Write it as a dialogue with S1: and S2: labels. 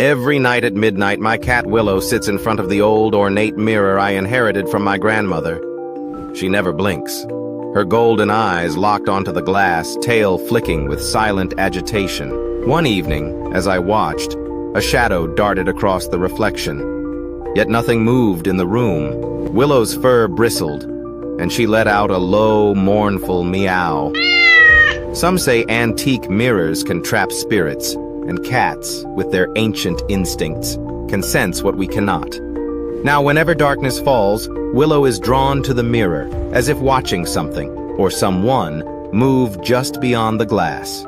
S1: Every night at midnight, my cat Willow sits in front of the old ornate mirror I inherited from my grandmother. She never blinks, her golden eyes locked onto the glass, tail flicking with silent agitation. One evening, as I watched, a shadow darted across the reflection. Yet nothing moved in the room. Willow's fur bristled, and she let out a low, mournful meow. Some say antique mirrors can trap spirits, and cats, with their ancient instincts, can sense what we cannot. Now, whenever darkness falls, Willow is drawn to the mirror, as if watching something, or someone, move just beyond the glass.